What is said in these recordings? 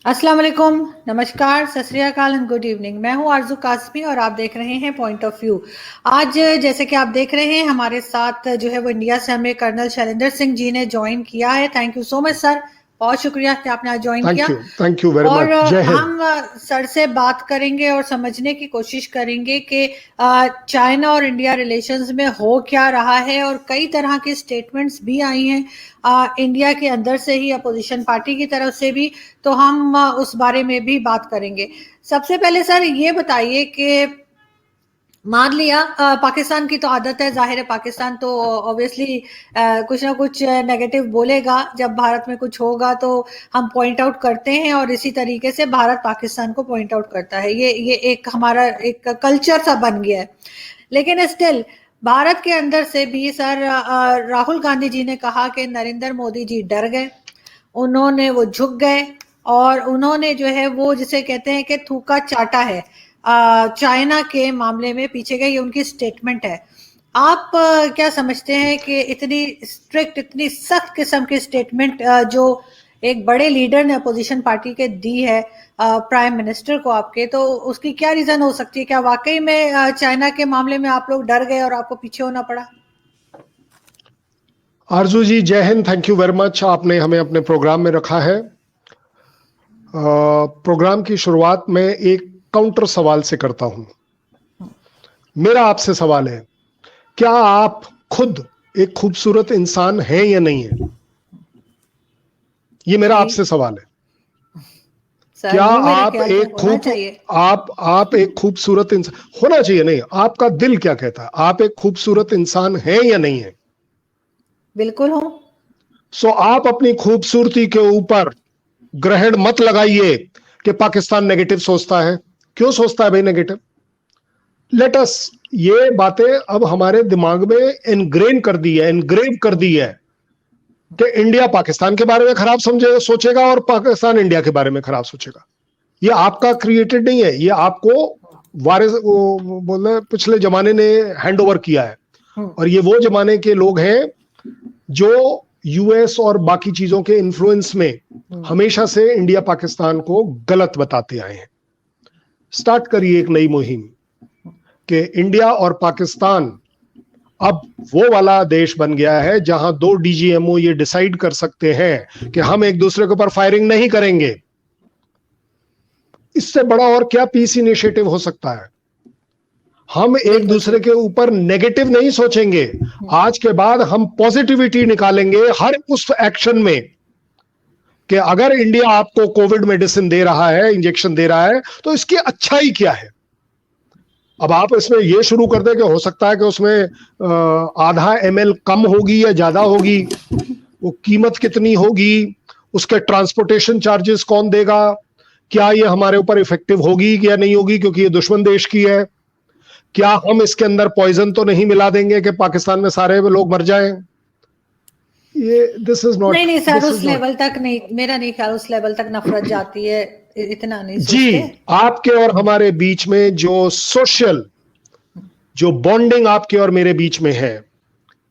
अस्सलाम वालेकुम, नमस्कार, सत श्री अकाल एंड गुड इवनिंग। मैं हूं आरजू कासमी और आप देख रहे हैं पॉइंट ऑफ व्यू। आज जैसे कि आप देख रहे हैं हमारे साथ जो है वो इंडिया से हमें कर्नल शैलेंद्र सिंह जी ने ज्वाइन किया है। Thank you so much sir, बहुत शुक्रिया कि आपने आज ज्वाइन किया। थैंक यू वेरी और मच। जय हिंद। हम सर से बात करेंगे और समझने की कोशिश करेंगे कि चाइना और इंडिया रिलेशंस में हो क्या रहा है, और कई तरह की स्टेटमेंट्स भी आई हैं इंडिया के अंदर से ही, अपोजिशन पार्टी की तरफ से भी। तो हम उस बारे में भी बात करेंगे। सबसे पहले सर ये बताइए कि मान लिया पाकिस्तान की तो आदत है, जाहिर है पाकिस्तान तो ऑब्वियसली कुछ ना कुछ नेगेटिव बोलेगा। जब भारत में कुछ होगा तो हम पॉइंट आउट करते हैं, और इसी तरीके से भारत पाकिस्तान को पॉइंट आउट करता है। ये एक हमारा एक कल्चर सा बन गया है। लेकिन स्टिल भारत के अंदर से भी सर राहुल गांधी जी ने कहा कि नरेंद्र मोदी जी डर गए, उन्होंने वो झुक गए, और उन्होंने जो है वो जिसे कहते हैं कि थूका चाटा है चाइना के मामले में पीछे गए। ये उनकी स्टेटमेंट है। आप क्या समझते हैं कि इतनी स्ट्रिक्ट, इतनी सख्त किस्म की स्टेटमेंट जो एक बड़े लीडर ने अपोजिशन पार्टी के दी है प्राइम मिनिस्टर को आपके, तो उसकी क्या रीजन हो सकती है? क्या वाकई में चाइना के मामले में आप लोग डर गए और आपको पीछे होना पड़ा? आरजू जी जय Hind. Thank you very much, आपने हमें अपने प्रोग्राम में रखा है। प्रोग्राम की शुरुआत में एक काउंटर सवाल से करता हूं। मेरा आपसे सवाल है, क्या आप खुद एक खूबसूरत इंसान हैं या नहीं है? ये मेरा आपसे सवाल है। क्या ये मेरे आप ख्याल से एक होना चाहिए। आप एक खूबसूरत इंसान होना चाहिए? नहीं, आपका दिल क्या कहता है? आप एक खूबसूरत इंसान हैं या नहीं है? बिल्कुल हूं। सो आप अपनी खूबसूरती के ऊपर ग्रहण मत लगाइए कि पाकिस्तान नेगेटिव सोचता है। क्यों सोचता है भाई नेगेटिव? लेट अस, ये बातें अब हमारे दिमाग में एनग्रेव कर दी है कि इंडिया पाकिस्तान के बारे में खराब समझे सोचेगा और पाकिस्तान इंडिया के बारे में खराब सोचेगा। ये आपका क्रिएटेड नहीं है, ये आपको वारिस बोल पिछले जमाने ने हैंड ओवर किया है। और ये वो जमाने के लोग हैं जो यूएस और बाकी चीजों के इन्फ्लुएंस में हमेशा से इंडिया पाकिस्तान को गलत बताते आए हैं। स्टार्ट करिए एक नई मुहिम कि इंडिया और पाकिस्तान अब वो वाला देश बन गया है जहां दो डीजीएमओ ये डिसाइड कर सकते हैं कि हम एक दूसरे के ऊपर फायरिंग नहीं करेंगे। इससे बड़ा और क्या पीस इनिशिएटिव हो सकता है? हम एक दूसरे के ऊपर नेगेटिव नहीं सोचेंगे। आज के बाद हम पॉजिटिविटी निकालेंगे हर उस एक्शन में कि अगर इंडिया आपको कोविड मेडिसिन दे रहा है, इंजेक्शन दे रहा है, तो इसकी अच्छाई क्या है। अब आप इसमें यह शुरू कर दें कि हो सकता है कि उसमें आधा ml कम होगी या ज्यादा होगी, वो कीमत कितनी होगी, उसके ट्रांसपोर्टेशन चार्जेस कौन देगा, क्या ये हमारे ऊपर इफेक्टिव होगी या नहीं होगी क्योंकि ये दुश्मन देश की है, क्या हम इसके अंदर पॉइजन तो नहीं मिला देंगे कि पाकिस्तान में सारे लोग मर जाएं। ये दिस इज नॉट, नहीं सर, उस लेवल तक नहीं, मेरा नहीं ख्याल उस लेवल तक नफरत जाती है, इतना नहीं सोचते। जी, आपके और हमारे बीच में जो सोशल, जो बॉन्डिंग आपके और मेरे बीच में है,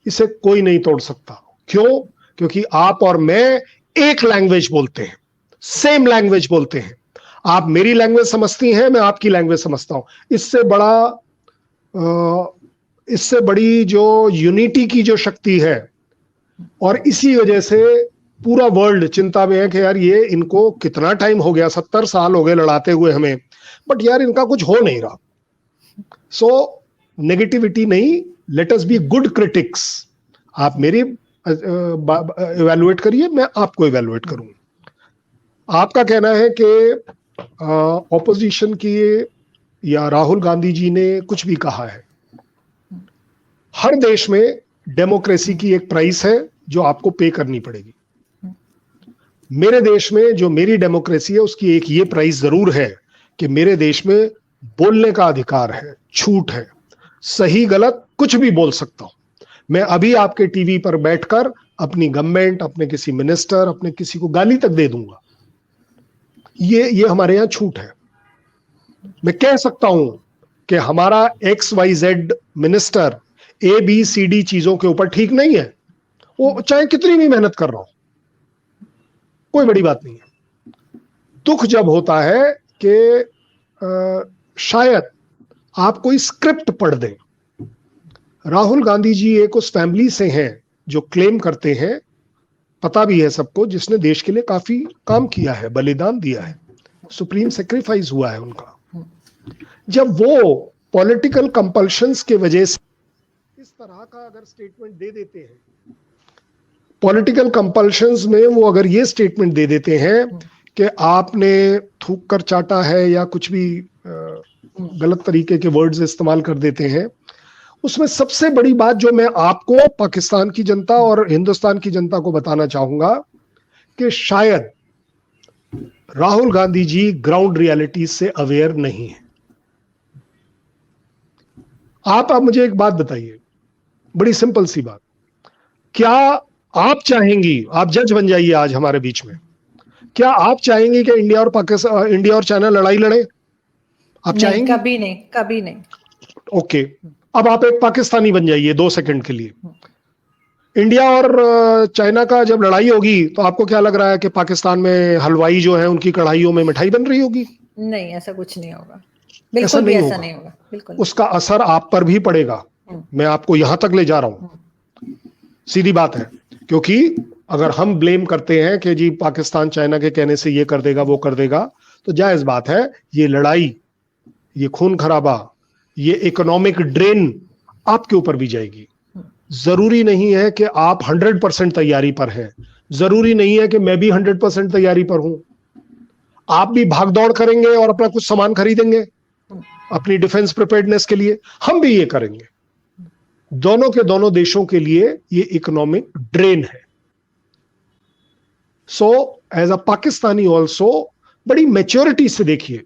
इसे कोई नहीं तोड़ सकता। क्यों? क्योंकि आप और मैं एक लैंग्वेज बोलते हैं, सेम लैंग्वेज बोलते हैं। आप मेरी लैंग्वेज समझती हैं, मैं आपकी लैंग्वेज समझता हूं। इससे बड़ी जो यूनिटी की जो शक्ति है, और इसी वजह से पूरा वर्ल्ड चिंता में है कि यार ये इनको कितना टाइम हो गया, 70 साल हो गए लड़ाते हुए हमें, बट यार इनका कुछ हो नहीं रहा। सो नेगेटिविटी नहीं, let us be good critics. आप मेरी इवैल्यूएट करिए, मैं आपको इवैल्यूएट करूंगा। आपका कहना है कि ऑपोजिशन की या राहुल गांधी जी ने कुछ भी कहा है। हर देश में डेमोक्रेसी की एक प्राइस है जो आपको पे करनी पड़ेगी। मेरे देश में जो मेरी डेमोक्रेसी है उसकी एक ये प्राइस जरूर है कि मेरे देश में बोलने का अधिकार है, छूट है, सही गलत कुछ भी बोल सकता हूं। मैं अभी आपके टीवी पर बैठकर अपनी गवर्नमेंट, अपने किसी मिनिस्टर, अपने किसी को गाली तक दे दूंगा। ये हमारे यहां छूट है। मैं कह सकता हूं कि हमारा XYZ मिनिस्टर ABCD चीजों के ऊपर ठीक नहीं है, वो चाहे कितनी भी मेहनत कर रहा हो, कोई बड़ी बात नहीं है। दुख जब होता है कि शायद आप कोई स्क्रिप्ट पढ़ दें। राहुल गांधी जी एक उस फैमिली से हैं जो क्लेम करते हैं, पता भी है सबको, जिसने देश के लिए काफी काम किया है, बलिदान दिया है, सुप्रीम सेक्रीफाइस हुआ है उनका। जब वो पॉलिटिकल कंपल्शंस के वजह से इस तरह का अगर स्टेटमेंट दे देते हैं, पॉलिटिकल कंपल्शंस में वो अगर ये स्टेटमेंट दे देते हैं कि आपने थूक कर चाटा है या कुछ भी गलत तरीके के वर्ड्स इस्तेमाल कर देते हैं, उसमें सबसे बड़ी बात जो मैं आपको, पाकिस्तान की जनता और हिंदुस्तान की जनता को बताना चाहूंगा कि शायद राहुल गांधी जी ग्राउंड रियलिटी से अवेयर नहीं है। आप मुझे एक बात बताइए, बड़ी सिंपल सी बात, क्या आप चाहेंगी, आप जज बन जाइए आज हमारे बीच में, क्या आप चाहेंगे कि इंडिया और पाकिस्तान, इंडिया और चाइना लड़ाई लड़े? आप चाहेंगे? कभी नहीं, कभी नहीं। ओके, अब आप एक पाकिस्तानी बन जाइए 2 सेकंड के लिए। इंडिया और चाइना का जब लड़ाई होगी तो आपको क्या लग रहा है कि पाकिस्तान में हलवाई जो है उनकी कढ़ाइयों में मिठाई बन रही होगी? नहीं, ऐसा कुछ नहीं होगा, बिल्कुल भी ऐसा नहीं होगा, बिल्कुल। उसका असर आप पर भी पड़ेगा, मैं आपको यहां तक ले जा रहा हूं, सीधी बात है। क्योंकि अगर हम ब्लेम करते हैं कि जी पाकिस्तान चाइना के कहने से ये कर देगा वो कर देगा, तो जायज बात है, ये लड़ाई, ये खून खराबा, ये इकोनॉमिक ड्रेन आपके ऊपर भी जाएगी। जरूरी नहीं है कि आप 100% तैयारी पर हैं, जरूरी नहीं है कि मैं भी 100% तैयारी पर हूं। आप भी भागदौड़ करेंगे और अपना कुछ सामान खरीदेंगे अपनी डिफेंस प्रिपेयर्डनेस के लिए, हम भी ये करेंगे। दोनों के दोनों देशों के लिए ये इकोनॉमिक ड्रेन है। So as a Pakistani also बड़ी मैच्योरिटी से देखिए।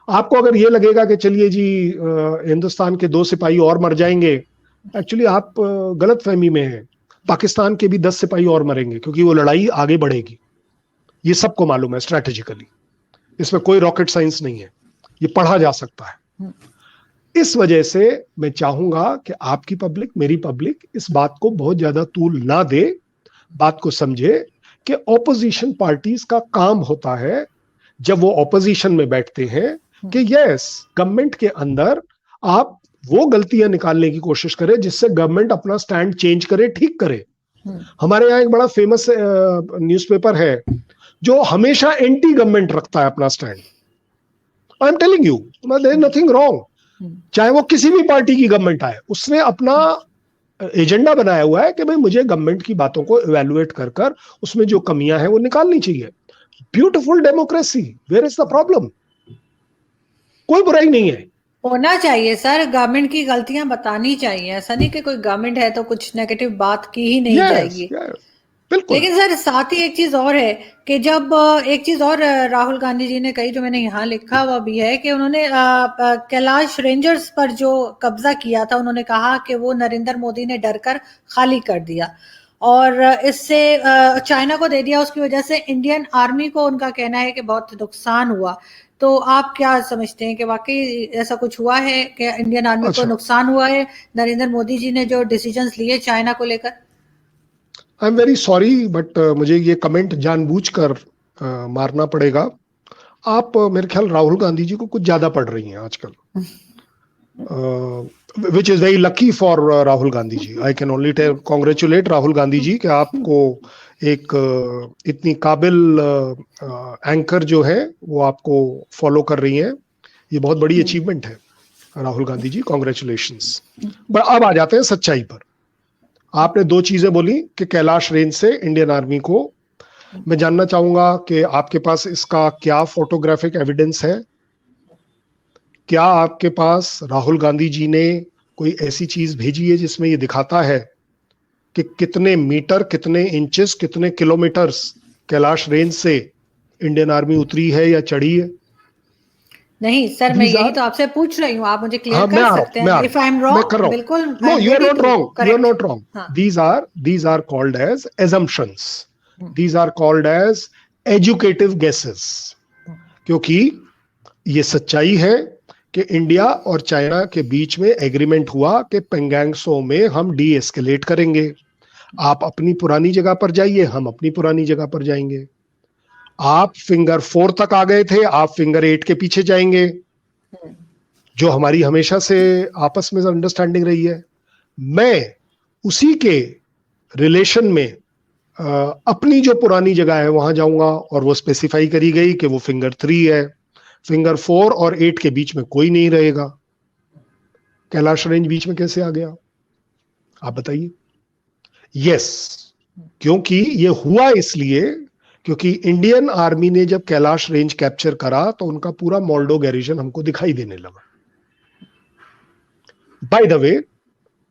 आपको अगर ये लगेगा कि चलिए जी हिंदुस्तान के 2 सिपाही और मर जाएंगे, एक्चुअली आप गलत फहमी में हैं। पाकिस्तान के भी 10 सिपाही और मरेंगे, क्योंकि वो लड़ाई आगे बढ़ेगी, ये सबको मालूम है स्ट्रैटेजिकली, इसमें कोई रॉकेट साइंस नहीं है, ये पढ़ा जा सकता है। इस वजह से मैं चाहूंगा कि आपकी पब्लिक, मेरी पब्लिक इस बात को बहुत ज्यादा तूल ना दे, बात को समझे कि ऑपोजिशन पार्टीज का काम होता है जब वो ऑपोजिशन में बैठते हैं कि यस, गवर्नमेंट के अंदर आप वो गलतियां निकालने की कोशिश करें जिससे गवर्नमेंट अपना स्टैंड चेंज करे, ठीक करे। हमारे यहाँ एक बड़ा फेमस न्यूज़पेपर है जो हमेशा एंटी गवर्नमेंट रखता है अपना stand. I am telling you, there is nothing wrong, चाहे वो किसी भी पार्टी की गवर्नमेंट आए, उसने अपना एजेंडा बनाया हुआ है कि भाई मुझे गवर्नमेंट की बातों को इवैल्यूएट कर कर उसमें जो कमियां हैं वो निकालनी चाहिए। Beautiful democracy, where is the problem? कोई बुराई नहीं है, होना चाहिए सर, गवर्नमेंट की गलतियां बतानी चाहिए, ऐसा नहीं कि कोई गवर्नमेंट है तो कुछ नेगेटिव बात की ही नहीं जाएगी। लेकिन सर साथ ही एक चीज और है कि जब एक चीज और राहुल गांधी जी ने कही, जो मैंने यहाँ लिखा हुआ भी है, कि उन्होंने कैलाश रेंजर्स पर जो कब्जा किया था, उन्होंने कहा कि वो नरेंद्र मोदी ने डरकर खाली कर दिया और इससे चाइना को दे दिया। उसकी वजह से इंडियन आर्मी को, उनका कहना है कि बहुत नुकसान हुआ। तो आप क्या समझते हैं कि वाकई ऐसा कुछ हुआ है कि इंडियन आर्मी को नुकसान हुआ है नरेंद्र मोदी जी ने जो डिसीजंस लिए चाइना को लेकर? I am very sorry, but मुझे ये कमेंट जानबूझकर मारना पड़ेगा। आप मेरे ख्याल राहुल गांधी जी को कुछ ज्यादा पढ़ रही हैं आजकल, which is very lucky for Rahul Gandhi ji. I can only congratulate Rahul Gandhi ji कि आपको एक इतनी काबिल एंकर जो है वो आपको फॉलो कर रही हैं, ये बहुत बड़ी अचीवमेंट है राहुल गांधी जी, कॉन्ग्रेचुलेशंस। अब आ जाते हैं सच्चाई पर। आपने 2 चीजें बोली कि कैलाश रेंज से इंडियन आर्मी को, मैं जानना चाहूंगा कि आपके पास इसका क्या फोटोग्राफिक एविडेंस है? क्या आपके पास राहुल गांधी जी ने कोई ऐसी चीज भेजी है जिसमें ये दिखाता है कि कितने मीटर, कितने इंचेस, कितने किलोमीटर्स कैलाश रेंज से इंडियन आर्मी उतरी है या चढ़ी है? नहीं सर, मैं यही तो आपसे पूछ रही हूँ, आप मुझे क्लियर कर सकते हैं। इफ आई एम रॉन्ग, बिल्कुल, no, you are not wrong, you are not wrong. These are called as assumptions, these are called as educative guesses, क्योंकि ये सच्चाई है कि इंडिया और चाइना के बीच में एग्रीमेंट हुआ कि पेंगोंग त्सो में हम डी एस्केलेट करेंगे। आप अपनी पुरानी जगह पर जाइए, हम अपनी पुरानी जगह पर जाएंगे। आप फिंगर 4 तक आ गए थे, आप फिंगर 8 के पीछे जाएंगे, जो हमारी हमेशा से आपस में अंडरस्टैंडिंग रही है। मैं उसी के रिलेशन में अपनी जो पुरानी जगह है वहां जाऊंगा, और वो स्पेसिफाई करी गई कि वो फिंगर 3 है, फिंगर 4 और 8 के बीच में कोई नहीं रहेगा। कैलाश रेंज बीच में कैसे आ गया, आप बताइए? यस, क्योंकि ये हुआ इसलिए क्योंकि इंडियन आर्मी ने जब कैलाश रेंज कैप्चर करा तो उनका पूरा मोल्डो गैरिजन हमको दिखाई देने लगा। बाय द वे,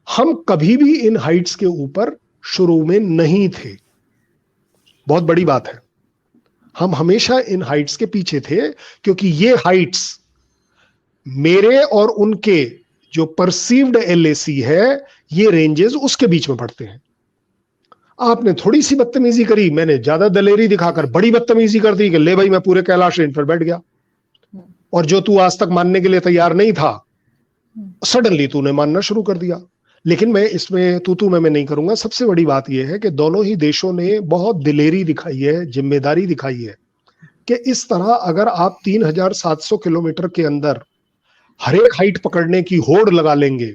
हम कभी भी इन हाइट्स के ऊपर शुरू में नहीं थे, बहुत बड़ी बात है। हम हमेशा इन हाइट्स के पीछे थे, क्योंकि ये हाइट्स मेरे और उनके जो परसीव्ड एलएसी है, ये रेंजेस उसके बीच में पड़ते हैं। आपने थोड़ी सी बदतमीजी करी, मैंने ज्यादा दलेरी दिखाकर बड़ी बदतमीजी कर दी कि ले भाई मैं पूरे कैलाश रेंज पर बैठ गया, और जो तू आज तक मानने के लिए तैयार नहीं था, सडनली तूने मानना शुरू कर दिया। लेकिन मैं इसमें तू मैं नहीं करूंगा। सबसे बड़ी बात यह है कि दोनों ही देशों ने बहुत दिलेरी दिखाई है, जिम्मेदारी दिखाई है, कि इस तरह अगर आप 3700 किलोमीटर के अंदर हर एक हाइट पकड़ने की होड़ लगा लेंगे,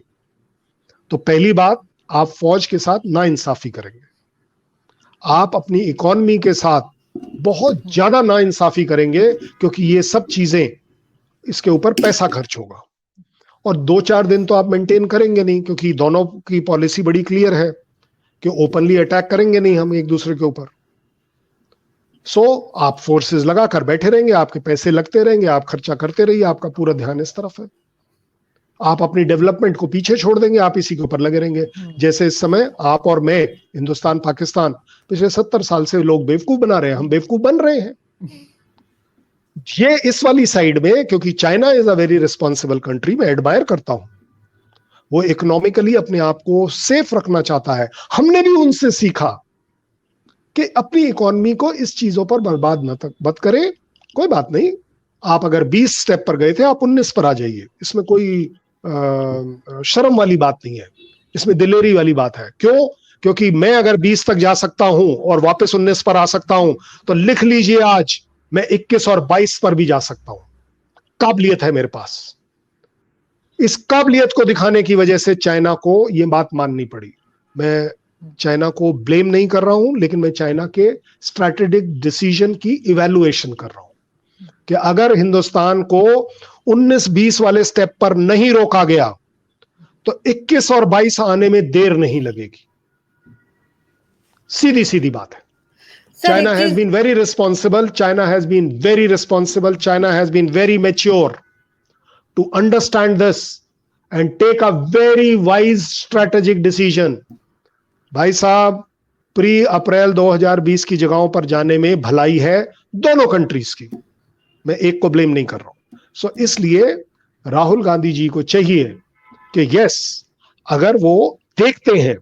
तो पहली बात, आप फौज के साथ नाइंसाफी करेंगे, आप अपनी इकोनॉमी के साथ बहुत ज्यादा नाइंसाफी करेंगे, क्योंकि ये सब चीजें, इसके ऊपर पैसा खर्च होगा, और 2-4 दिन तो आप मेंटेन करेंगे नहीं, क्योंकि दोनों की पॉलिसी बड़ी क्लियर है कि ओपनली अटैक करेंगे नहीं हम एक दूसरे के ऊपर। सो आप फोर्सेस लगाकर बैठे रहेंगे, आपके पैसे लगते रहेंगे, आप खर्चा करते रहिए, आपका पूरा ध्यान इस तरफ है, आप अपनी डेवलपमेंट को पीछे छोड़ देंगे, आप इसी के ऊपर लगे रहेंगे। जैसे इस समय आप और मैं, हिंदुस्तान पाकिस्तान, पिछले 70 साल से लोग बेवकूफ बना रहे हैं, हम बेवकूफ बन रहे हैं। ये इस वाली साइड में, क्योंकि China is a very responsible country, मैं एडमायर करता हूं, वो इकोनॉमिकली अपने आप को सेफ रखना चाहता है। हमने भी उनसे सीखा कि अपनी इकोनॉमी को इस चीजों पर बर्बाद मत करें। कोई बात नहीं, आप अगर 20 स्टेप पर गए थे, आप 19 पर आ जाइए, इसमें कोई शर्म वाली बात नहीं है, इसमें दिलेरी वाली बात है। क्यों? क्योंकि मैं अगर 20 तक जा सकता हूं और वापस 19 पर आ सकता हूं, तो लिख लीजिए आज मैं 21 और 22 पर भी जा सकता हूं। काबिलियत है मेरे पास। इस काबिलियत को दिखाने की वजह से चाइना को यह बात माननी पड़ी। मैं चाइना को ब्लेम नहीं कर रहा हूं, लेकिन मैं चाइना के स्ट्रैटेजिक डिसीजन की इवैल्यूएशन कर रहा हूं कि अगर हिंदुस्तान को 19-20 वाले स्टेप पर नहीं रोका गया, तो 21 और 22 आने में देर नहीं लगेगी। सीधी सीधी बात है। China has been very responsible. China has been very responsible. China has been very mature to understand this and take a very wise strategic decision. भाई साहब, प्री अप्रैल 2020 की जगहों पर जाने में भलाई है दोनों कंट्रीज की, मैं एक को ब्लेम नहीं कर रहा हूं। सो इसलिए राहुल गांधी जी को चाहिए कि यस, अगर वो देखते हैं,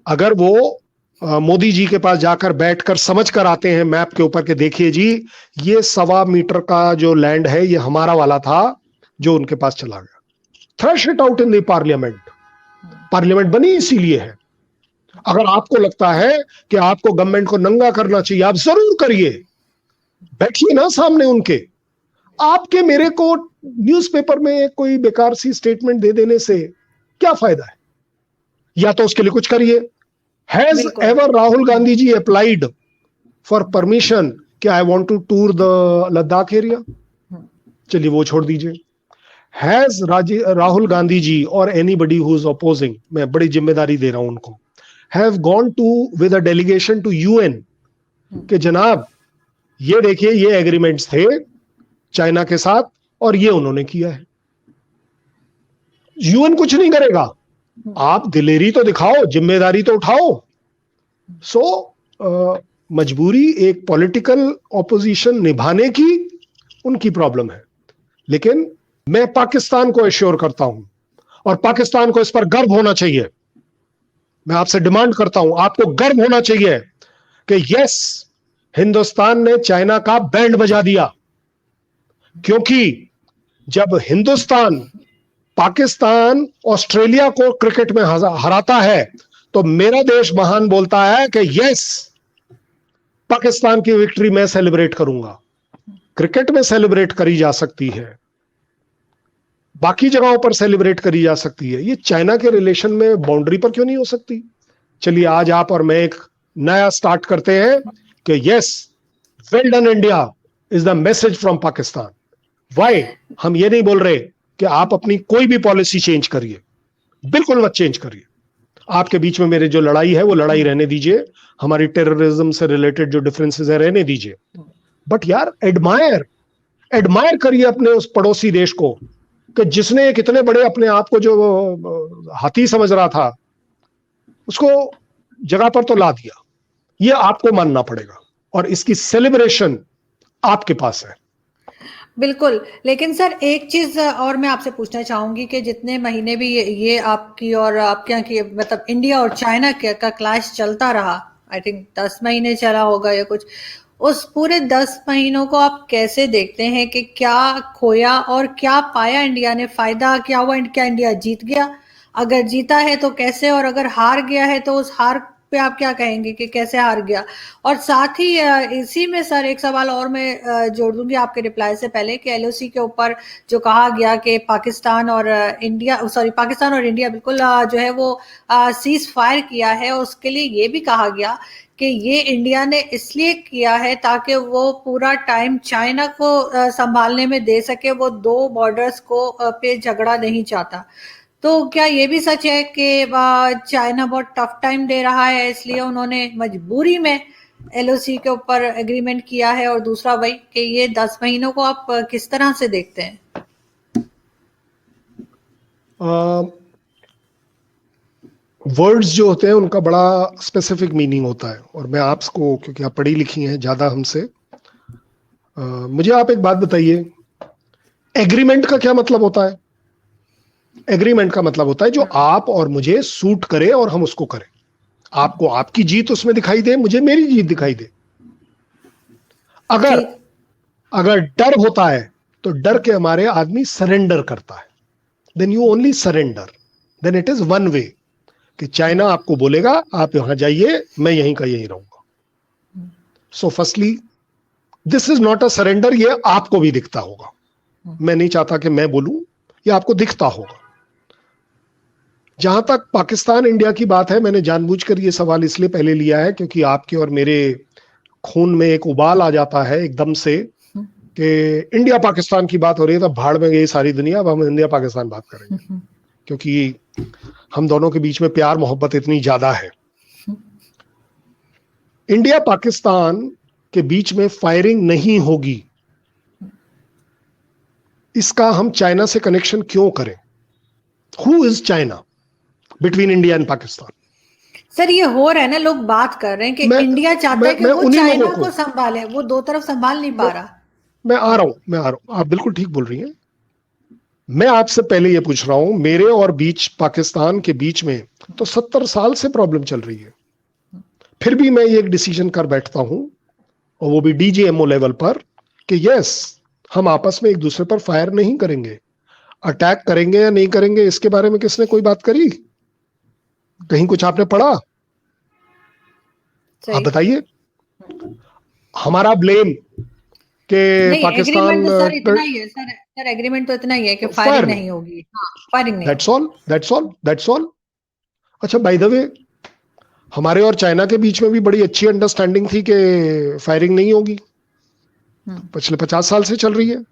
अगर वो मोदी जी के पास जाकर बैठकर समझ कर आते हैं मैप के ऊपर के, देखिए जी, ये 1.25 मीटर का जो लैंड है, ये हमारा वाला था जो उनके पास चला गया। Trash it out in the parliament. Parliament बनी इसीलिए है। अगर आपको लगता है कि आपको गवर्नमेंट को नंगा करना चाहिए, आप जरूर करिए, बैठिए ना सामने उनके। आपके मेरे को न्यूज़पेपर में कोई बेकार सी स्टेटमेंट दे देने से क्या फायदा है? या तो उसके लिए कुछ करिए। Has ever Rahul Gandhi ji applied for permission कि I want to tour the Ladakh area? चलिए वो छोड़ दीजिए। Has Rahul Gandhi ji or anybody who is opposing, मैं बड़ी जिम्मेदारी दे रहा हूं उनको, have gone to with a delegation to UN कि जनाब ये देखिए, ये एग्रीमेंट्स थे चाइना के साथ और ये उन्होंने किया है। यूएन कुछ नहीं करेगा, आप दिलेरी तो दिखाओ, जिम्मेदारी तो उठाओ। सो मजबूरी एक पॉलिटिकल ऑपोजिशन निभाने की उनकी प्रॉब्लम है, लेकिन मैं पाकिस्तान को एश्योर करता हूं और पाकिस्तान को इस पर गर्व होना चाहिए। मैं आपसे डिमांड करता हूं, आपको गर्व होना चाहिए कि यस, हिंदुस्तान ने चाइना का बैंड बजा दिया। क्योंकि जब हिंदुस्तान पाकिस्तान ऑस्ट्रेलिया को क्रिकेट में हराता है, तो मेरा देश महान बोलता है कि यस, पाकिस्तान की विक्ट्री मैं सेलिब्रेट करूंगा। क्रिकेट में सेलिब्रेट करी जा सकती है, बाकी जगहों पर सेलिब्रेट करी जा सकती है, ये चाइना के रिलेशन में बाउंड्री पर क्यों नहीं हो सकती? चलिए आज आप और मैं एक नया स्टार्ट करते हैं कि yes, well done India is the message from Pakistan. Why? हम ये नहीं बोल रहे कि आप अपनी कोई भी पॉलिसी चेंज करिए, बिल्कुल मत चेंज करिए। आपके बीच में मेरे जो लड़ाई है वो लड़ाई रहने दीजिए, हमारी टेररिज्म से रिलेटेड जो डिफरेंसेस है रहने दीजिए, बट यार एडमायर करिए अपने उस पड़ोसी देश को कि जिसने कितने बड़े अपने आप को जो हाथी समझ रहा था उसको जगह पर तो ला दिया। ये आपको मानना पड़ेगा और इसकी सेलिब्रेशन आपके पास है। बिल्कुल, लेकिन सर एक चीज और मैं आपसे पूछना चाहूंगी कि जितने महीने भी ये आपकी और आपके यहाँ की मतलब इंडिया और चाइना का क्लैश चलता रहा, आई थिंक 10 महीने चला होगा या कुछ, उस पूरे 10 महीनों को आप कैसे देखते हैं कि क्या खोया और क्या पाया इंडिया ने? फायदा क्या हुआ? क्या इंडिया जीत गया? अगर जीता है तो कैसे, और अगर हार गया है तो उस हार पे आप क्या कहेंगे कि कैसे हार गया? और साथ ही इसी में सर एक सवाल और मैं जोड़ दूंगी आपके रिप्लाई से पहले कि एलओसी के ऊपर जो कहा गया कि पाकिस्तान और इंडिया बिल्कुल जो है वो सीज फायर किया है, उसके लिए ये भी कहा गया कि ये इंडिया ने इसलिए किया है ताकि वो पूरा टाइम चाइना को संभालने में दे सके, वो दो बॉर्डर्स को पे झगड़ा नहीं चाहता। तो क्या ये भी सच है कि चाइना बहुत टफ टाइम दे रहा है इसलिए उन्होंने मजबूरी में एलओसी के ऊपर एग्रीमेंट किया है? और दूसरा वही कि ये 10 महीनों को आप किस तरह से देखते हैं? वर्ड्स जो होते हैं उनका बड़ा स्पेसिफिक मीनिंग होता है और मैं आपको, क्योंकि आप पढ़ी लिखी हैं ज्यादा हमसे, मुझे आप एक बात बताइए, एग्रीमेंट का क्या मतलब होता है? एग्रीमेंट का मतलब होता है जो आप और मुझे सूट करे और हम उसको करें। आपको आपकी जीत उसमें दिखाई दे, मुझे मेरी जीत दिखाई दे। अगर डर होता है तो डर के हमारे आदमी सरेंडर करता है, then you only surrender, then it is one way कि चाइना आपको बोलेगा आप यहां जाइए, मैं यहीं का यहीं रहूंगा। So firstly this is not a surrender, ये आपको भी दिखता होगा। मैं नहीं चाहता कि मैं बोलूं, ये आपको दिखता होगा। जहां तक पाकिस्तान इंडिया की बात है, मैंने जानबूझकर ये सवाल इसलिए पहले लिया है क्योंकि आपके और मेरे खून में एक उबाल आ जाता है एकदम से कि इंडिया पाकिस्तान की बात हो रही है तो भाड़ में गई सारी दुनिया, अब हम इंडिया पाकिस्तान बात करेंगे क्योंकि हम दोनों के बीच में प्यार मोहब्बत इतनी ज्यादा है। इंडिया पाकिस्तान के बीच में फायरिंग नहीं होगी, इसका हम चाइना से कनेक्शन क्यों करें? Who is China between India and Pakistan? Sir ये हो रहा है ना, लोग बात कर रहे हैं कि इंडिया चाहता है कि वो चाइना को संभाले, वो दो तरफ संभाल नहीं पा रहा। मैं आ रहा हूं, आप बिल्कुल ठीक बोल रही हैं। मैं आपसे पहले ये पूछ रहा हूं, मेरे और बीच पाकिस्तान के बीच में तो 70 साल से प्रॉब्लम चल रही है, फिर भी मैं ये एक डिसीजन कर बैठता हूं और वो भी डीजीएमओ लेवल पर कि यस, हम आपस में एक दूसरे पर फायर नहीं करेंगे। अटैक करेंगे या नहीं करेंगे इसके बारे में किसने कोई बात करी? कहीं कुछ आपने पढ़ा? आप बताइए। हमारा ब्लेम कि पाकिस्तान, तो सर इतना ही है सर एग्रीमेंट तो इतना ही है कि फायरिंग नहीं होगी। फायरिंग नहीं, दैट्स ऑल। अच्छा, बाय द वे, हमारे और चाइना के बीच में भी बड़ी अच्छी अंडरस्टैंडिंग थी कि फायरिंग नहीं होगी, पिछले 50 साल से चल रही है।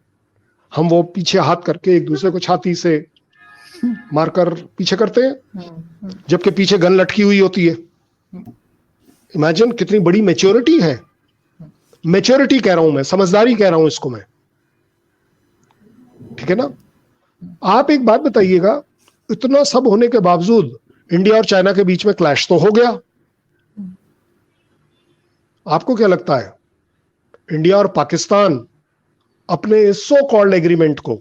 हम वो पीछे हाथ करके एक दूसरे को छाती से मारकर पीछे करते हैं जबकि पीछे गन लटकी हुई होती है। इमेजिन कितनी बड़ी मैच्योरिटी है। मैच्योरिटी कह रहा हूं मैं, समझदारी कह रहा हूं इसको मैं, ठीक है ना? आप एक बात बताइएगा, इतना सब होने के बावजूद इंडिया और चाइना के बीच में क्लैश तो हो गया। आपको क्या लगता है इंडिया और पाकिस्तान अपने सो कॉल्ड एग्रीमेंट को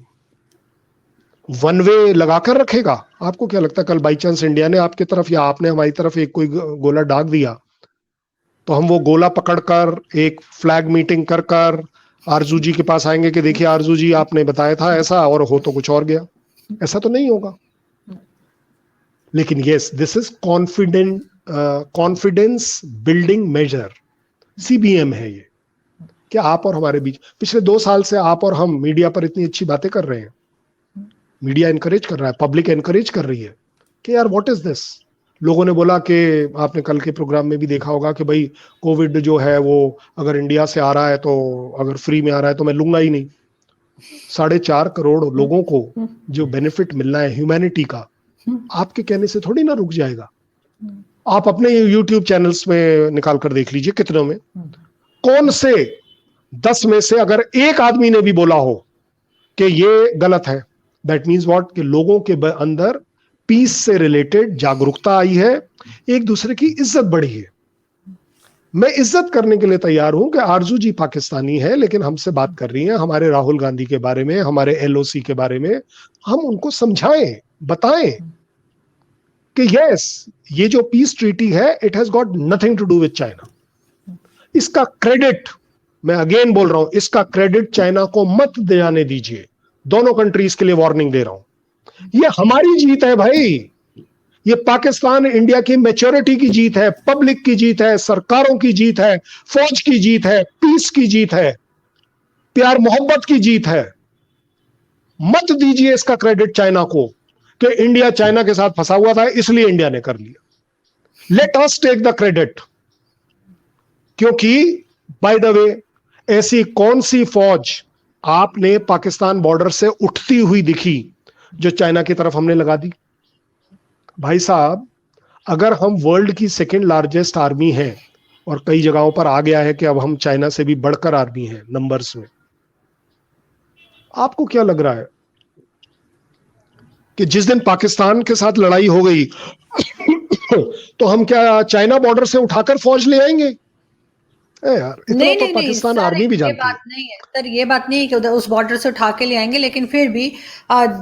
वन वे लगाकर रखेगा? आपको क्या लगता है कल बाई चांस इंडिया ने आपकी तरफ या आपने हमारी तरफ एक कोई गोला दाग दिया तो हम वो गोला पकड़कर एक फ्लैग मीटिंग कर कर आरजू जी के पास आएंगे कि देखिए आरजू जी आपने बताया था ऐसा और हो तो कुछ और गया? ऐसा तो नहीं होगा। लेकिन yes, this is confidence building measure CBM है ये, कि आप और हमारे बीच। पिछले 2 साल से आप और हम मीडिया पर इतनी अच्छी बातें कर रहे हैं, मीडिया एनकरेज कर रहा है, पब्लिक एनकरेज कर रही है कि यार व्हाट इज दिस। लोगों ने बोला कि आपने कल के प्रोग्राम में भी देखा होगा कि भाई कोविड जो है वो अगर इंडिया से आ रहा है तो अगर फ्री में आ रहा है तो मैं लूंगा ही नहीं। 4.5 करोड़ लोगों को जो बेनिफिट मिलना है ह्यूमैनिटी का, आपके कहने से थोड़ी ना रुक जाएगा। आप अपने यूट्यूब चैनल्स में निकाल कर देख लीजिए कितनों में, कौन से 10 में से अगर एक आदमी ने भी बोला हो कि ये गलत है, दैट मीन्स व्हाट, कि लोगों के अंदर पीस से रिलेटेड जागरूकता आई है, एक दूसरे की इज्जत बढ़ी है। मैं इज्जत करने के लिए तैयार हूं कि आरजू जी पाकिस्तानी है लेकिन हमसे बात कर रही हैं हमारे राहुल गांधी के बारे में, हमारे एलओसी के बारे में। हम उनको समझाएं, बताएं कि यस, ये जो पीस ट्रीटी है it has got nothing to do with China. इसका क्रेडिट, मैं अगेन बोल रहा हूं, इसका क्रेडिट चाइना को मत जाने दीजिए। दोनों कंट्रीज के लिए वार्निंग दे रहा हूं। ये हमारी जीत है भाई, ये पाकिस्तान इंडिया की मैच्योरिटी की जीत है, पब्लिक की जीत है, सरकारों की जीत है, फौज की जीत है, पीस की जीत है, प्यार मोहब्बत की जीत है। मत दीजिए इसका क्रेडिट चाइना को कि इंडिया चाइना के साथ फंसा हुआ था इसलिए इंडिया ने कर लिया। Let us take the credit, क्योंकि बाय द वे ऐसी कौन सी फौज आपने पाकिस्तान बॉर्डर से उठती हुई दिखी जो चाइना की तरफ हमने लगा दी? भाई साहब, अगर हम वर्ल्ड की सेकेंड लार्जेस्ट आर्मी है और कई जगहों पर आ गया है कि अब हम चाइना से भी बढ़कर आर्मी है नंबर्स में, आपको क्या लग रहा है कि जिस दिन पाकिस्तान के साथ लड़ाई हो गई तो हम क्या चाइना बॉर्डर से उठाकर फौज ले आएंगे? यार इतना नहीं तो नहीं नहीं पाकिस्तान सर, आर्मी भी ये जानती बात है। नहीं है सर, ये बात नहीं है कि उधर उस बॉर्डर से उठा के ले आएंगे, लेकिन फिर भी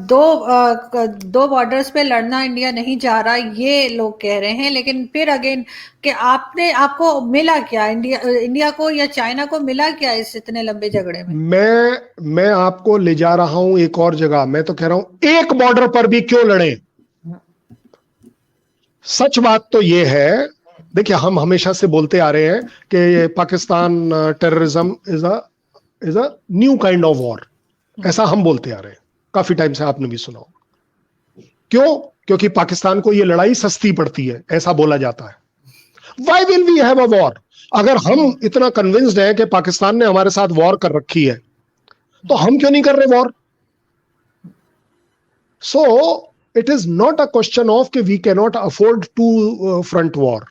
दो बॉर्डर्स पे लड़ना इंडिया नहीं जा रहा, ये लोग कह रहे हैं। लेकिन फिर अगेन कि आपको मिला क्या, इंडिया को या चाइना को मिला क्या इस इतने लंबे झगड़े में? मैं आपको ले जा रहा हूं एक और जगह। मैं तो कह रहा हूं एक बॉर्डर पर भी क्यों लड़े। सच बात तो यह है, देखिए हम हमेशा से बोलते आ रहे हैं कि Pakistan terrorism is a new kind of war, ऐसा हम बोलते आ रहे हैं काफी टाइम से, आपने भी सुना होगा। क्यों? क्योंकि पाकिस्तान को यह लड़ाई सस्ती पड़ती है, ऐसा बोला जाता है। Why will we have a war? अगर हम इतना कन्विंस्ड हैं कि पाकिस्तान ने हमारे साथ वॉर कर रखी है तो हम क्यों नहीं कर रहे war? So it is not a question of कि we can not afford two front war.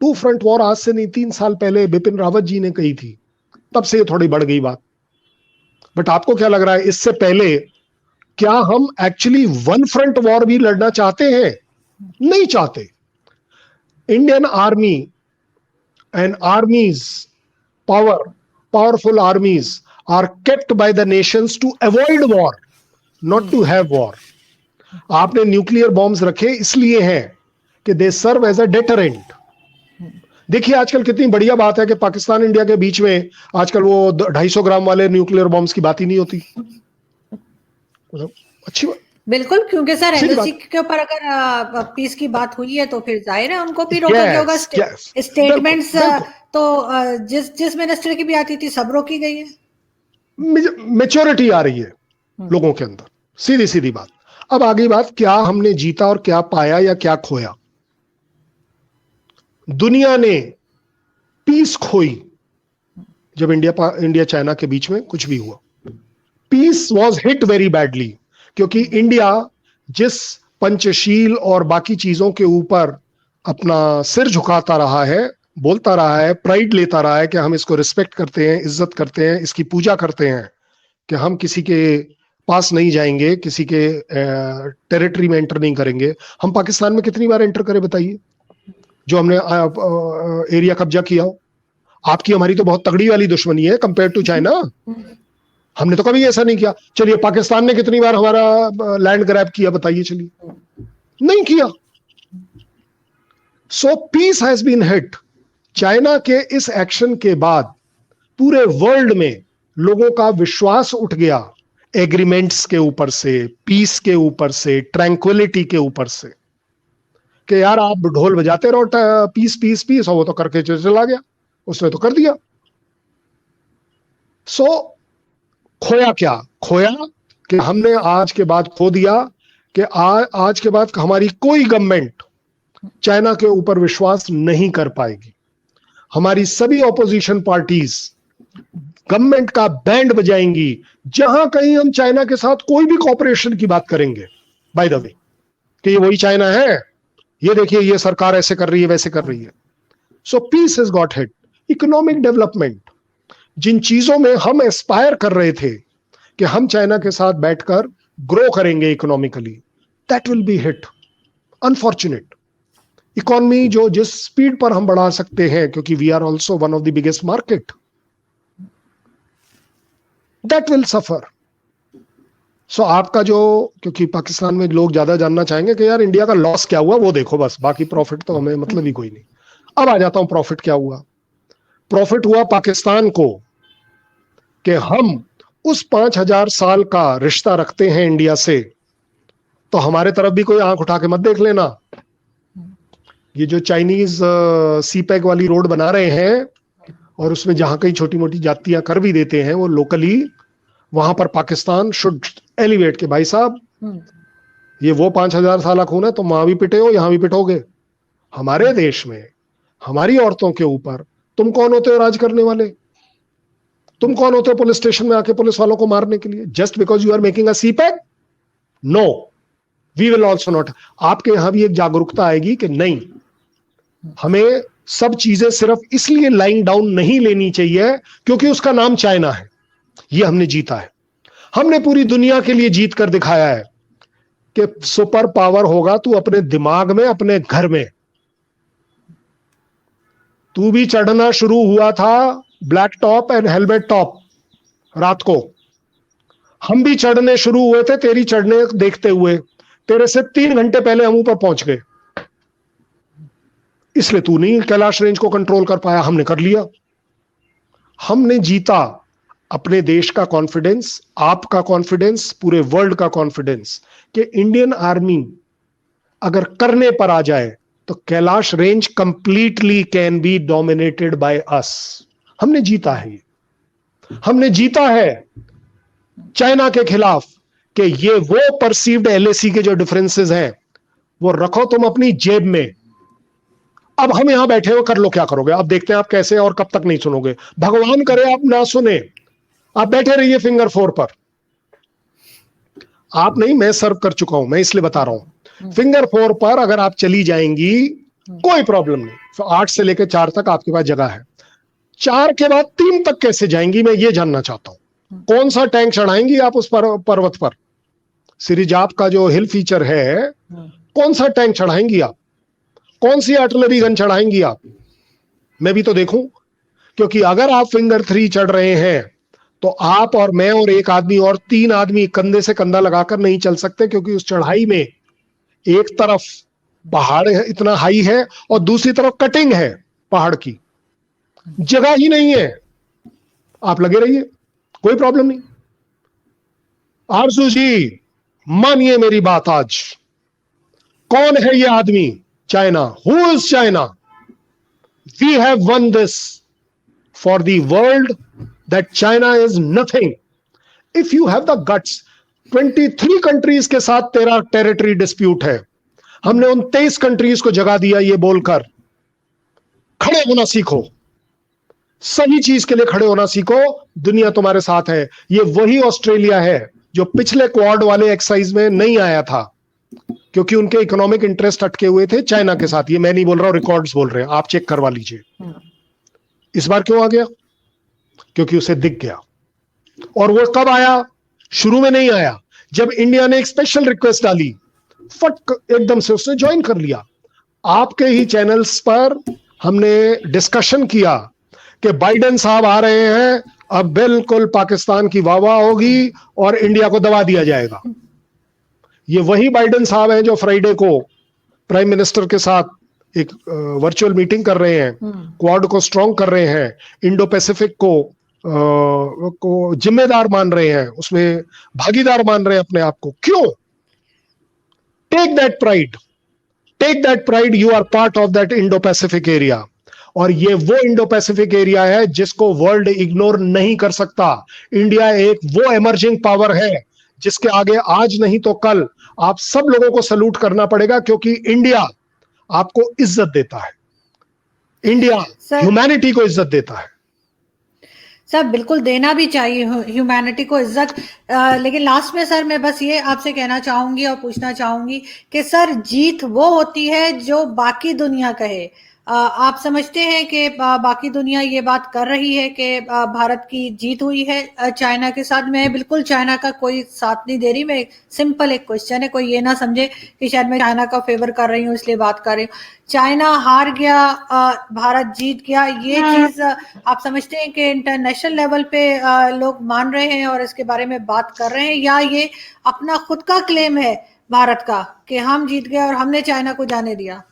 Two front war आज से नहीं, 3 साल पहले बिपिन रावत जी ने कही थी, तब से थोड़ी बढ़ गई बात। बट आपको क्या लग रहा है, इससे पहले क्या हम एक्चुअली वन फ्रंट वॉर भी लड़ना चाहते हैं? नहीं चाहते। Indian army and armies, powerful armies are kept by the nations to avoid war, not to have war. आपने न्यूक्लियर बॉम्ब्स रखे इसलिए हैं कि दे सर्व एज अ डेटरेंट। देखिए आजकल कितनी बढ़िया बात है कि पाकिस्तान इंडिया के बीच में आजकल वो 250 ग्राम वाले न्यूक्लियर बॉम्ब्स की बात ही नहीं होती। अच्छी बात, बिल्कुल, क्योंकि सर एलओसी के ऊपर अगर पीस की बात हुई है तो फिर जाहिर है उनको भी रोका गया होगा। स्टेटमेंट्स तो जिस मिनिस्टर की भी आती थी सब रोकी गई है। मेच्योरिटी आ रही है लोगों के अंदर, सीधी सीधी बात। अब आगे बात, क्या हमने जीता और क्या पाया या क्या खोया? दुनिया ने पीस खोई जब इंडिया चाइना के बीच में कुछ भी हुआ। Peace was hit very badly, क्योंकि इंडिया जिस पंचशील और बाकी चीजों के ऊपर अपना सिर झुकाता रहा है, बोलता रहा है, प्राइड लेता रहा है कि हम इसको रिस्पेक्ट करते हैं, इज्जत करते हैं, इसकी पूजा करते हैं, कि हम किसी के पास नहीं जाएंगे, किसी के टेरिटरी में एंटर नहीं करेंगे। हम पाकिस्तान में कितनी बार एंटर करें बताइए, जो हमने एरिया कब्जा किया हो। आपकी हमारी तो बहुत तगड़ी वाली दुश्मनी है कंपेयर टू चाइना। हमने तो कभी ऐसा नहीं किया। चलिए पाकिस्तान ने कितनी बार हमारा लैंड ग्रैब किया बताइए, चलिए, नहीं किया। So peace has been hit. China के इस एक्शन के बाद पूरे वर्ल्ड में लोगों का विश्वास उठ गया, एग्रीमेंट्स के ऊपर से, पीस के ऊपर से, ट्रैंक्विलिटी के ऊपर से, कि यार आप ढोल बजाते रहो पीस पीस पीस, और वो तो करके चला गया। उसने तो कर दिया। सो खोया क्या? खोया कि हमने आज के बाद खो दिया कि आज के बाद हमारी कोई गवर्नमेंट चाइना के ऊपर विश्वास नहीं कर पाएगी। हमारी सभी ऑपोजिशन पार्टीज गवर्नमेंट का बैंड बजाएंगी जहां कहीं हम चाइना के साथ कोई भी कॉपरेशन की बात करेंगे, बाय द वे, कि ये वही चाइना है, ये देखिए ये सरकार ऐसे कर रही है, वैसे कर रही है। So peace has got hit. Economic development, जिन चीजों में हम एस्पायर कर रहे थे कि हम चाइना के साथ बैठकर ग्रो करेंगे economically, that will be hit. Unfortunate. Economy जो जिस स्पीड पर हम बढ़ा सकते हैं, क्योंकि we are also one of the biggest market, that will suffer. So आपका जो, क्योंकि पाकिस्तान में लोग ज्यादा जानना चाहेंगे कि यार इंडिया का लॉस क्या हुआ, वो देखो बस, बाकी प्रॉफिट तो हमें मतलब ही कोई नहीं। अब आ जाता हूं प्रॉफिट क्या हुआ। प्रॉफिट हुआ पाकिस्तान को कि हम उस 5,000 साल का रिश्ता रखते हैं इंडिया से, तो हमारे तरफ भी कोई आंख उठा के मत देख लेना। ये जो चाइनीज सीपैक वाली रोड बना रहे हैं और उसमें जहां कहीं छोटी मोटी जातियां कर भी देते हैं वो लोकली, वहां पर पाकिस्तान शुड एलिवेट के भाई साहब ये वो 5,000 साल खून है, तुम वहां भी पिटे हो, यहां भी पिटोगे। हमारे देश में हमारी औरतों के ऊपर तुम कौन होते हो राज करने वाले? तुम कौन होते हो पुलिस स्टेशन में आके पुलिस वालों को मारने के लिए, just because you are making a CPEC? No, we will also not. आपके यहां भी एक जागरूकता आएगी कि नहीं, हमें सब चीजें सिर्फ इसलिए लाइंग डाउन नहीं लेनी चाहिए क्योंकि उसका नाम चाइना है। ये हमने जीता है, हमने पूरी दुनिया के लिए जीत कर दिखाया है कि सुपर पावर होगा तू अपने दिमाग में, अपने घर में। तू भी चढ़ना शुरू हुआ था black top and helmet top रात को, हम भी चढ़ने शुरू हुए थे तेरी चढ़ने देखते हुए, तेरे से 3 घंटे पहले हम ऊपर पहुंच गए। इसलिए तू नहीं कैलाश रेंज को कंट्रोल कर पाया, हमने कर लिया। हमने जीता अपने देश का कॉन्फिडेंस, आपका कॉन्फिडेंस, पूरे वर्ल्ड का कॉन्फिडेंस कि इंडियन आर्मी अगर करने पर आ जाए तो Kailash range completely can be dominated by us. हमने जीता है, हमने जीता है चाइना के खिलाफ कि ये वो परसीव्ड एलएसी के जो डिफरेंसेस हैं वो रखो तुम अपनी जेब में। अब हम यहां बैठे हो, कर लो क्या करोगे, अब देखते हैं आप कैसे और कब तक नहीं सुनोगे। भगवान करे आप ना सुने, आप बैठे रहिए फिंगर 4 पर। आप नहीं, मैं सर्व कर चुका हूं, मैं इसलिए बता रहा हूं। फिंगर 4 पर अगर आप चली जाएंगी कोई प्रॉब्लम नहीं, तो 8 से लेकर 4 तक आपके पास जगह है। 4 के बाद 3 तक कैसे जाएंगी, मैं ये जानना चाहता हूं। कौन सा टैंक चढ़ाएंगी आप उस पर्वत पर? सिरिजाप का जो हिल फीचर है, कौन सा टैंक चढ़ाएंगी आप? कौन सी आर्टिलरी गन चढ़ाएंगी आप? मैं भी तो देखूं, क्योंकि अगर आप फिंगर 3 चढ़ रहे हैं तो आप और मैं और एक आदमी और 3 आदमी कंधे से कंधा लगाकर नहीं चल सकते, क्योंकि उस चढ़ाई में एक तरफ पहाड़ इतना हाई है और दूसरी तरफ कटिंग है पहाड़ की, जगह ही नहीं है। आप लगे रहिए, कोई प्रॉब्लम नहीं। आरजू जी मानिए मेरी बात, आज कौन है ये आदमी? China. Who is China? We have won this for the world that China is nothing if you have the guts. 23 countries के साथ तेरा टेरिटरी डिस्प्यूट है, हमने उन 23 कंट्रीज को जगा दिया ये बोलकर खड़े होना सीखो, सही चीज के लिए खड़े होना सीखो, दुनिया तुम्हारे साथ है। ये वही ऑस्ट्रेलिया है जो पिछले क्वाड वाले एक्सरसाइज में नहीं आया था क्योंकि उनके इकोनॉमिक इंटरेस्ट अटके हुए थे चाइना के साथ। ये मैं नहीं बोल रहा हूं, रिकॉर्ड्स बोल रहे हैं, आप चेक करवा लीजिए। इस बार क्यों आ गया? क्योंकि उसे दिख गया। और वो कब आया? शुरू में नहीं आया, जब इंडिया ने एक स्पेशल रिक्वेस्ट डाली, फट एकदम से उसने ज्वाइन कर लिया। आपके ही चैनल्स पर हमने डिस्कशन किया कि बाइडेन साहब आ रहे हैं, अब बिल्कुल पाकिस्तान की वाहवाह होगी और इंडिया को दबा दिया जाएगा। ये वही बाइडेन साहब हैं जो फ्राइडे को प्राइम मिनिस्टर के साथ एक वर्चुअल मीटिंग कर रहे हैं, क्वाड को स्ट्रांग कर रहे हैं, इंडो पैसिफिक को जिम्मेदार मान रहे हैं, उसमें भागीदार मान रहे हैं अपने आप को। क्यों? Take that pride, take that pride, you are part of that Indo Pacific area. और ये वो इंडो पैसिफिक एरिया है जिसको वर्ल्ड इग्नोर नहीं कर सकता। इंडिया एक वो इमर्जिंग पावर है जिसके आगे आज नहीं तो कल आप सब लोगों को सल्यूट करना पड़ेगा, क्योंकि इंडिया आपको इज्जत देता है, इंडिया ह्यूमैनिटी को इज्जत देता है। सर बिल्कुल देना भी चाहिए ह्यूमैनिटी को इज्जत। लेकिन लास्ट में सर मैं बस ये आपसे कहना चाहूंगी और पूछना चाहूंगी कि सर जीत वो होती है जो बाकी दुनिया कहे। आप समझते हैं कि बाकी दुनिया ये बात कर रही है कि भारत की जीत हुई है चाइना के साथ? मैं बिल्कुल चाइना का कोई साथ नहीं दे रही, मैं सिंपल एक क्वेश्चन है, कोई ये ना समझे कि शायद मैं चाइना का फेवर कर रही हूँ इसलिए बात कर रही हूँ। चाइना हार गया, भारत जीत गया, ये चीज आप समझते हैं कि इंटरनेशनल लेवल पे लोग मान रहे हैं और इसके बारे में बात कर रहे हैं, या ये अपना खुद का क्लेम है भारत का कि हम जीत गए और हमने चाइना को जाने दिया?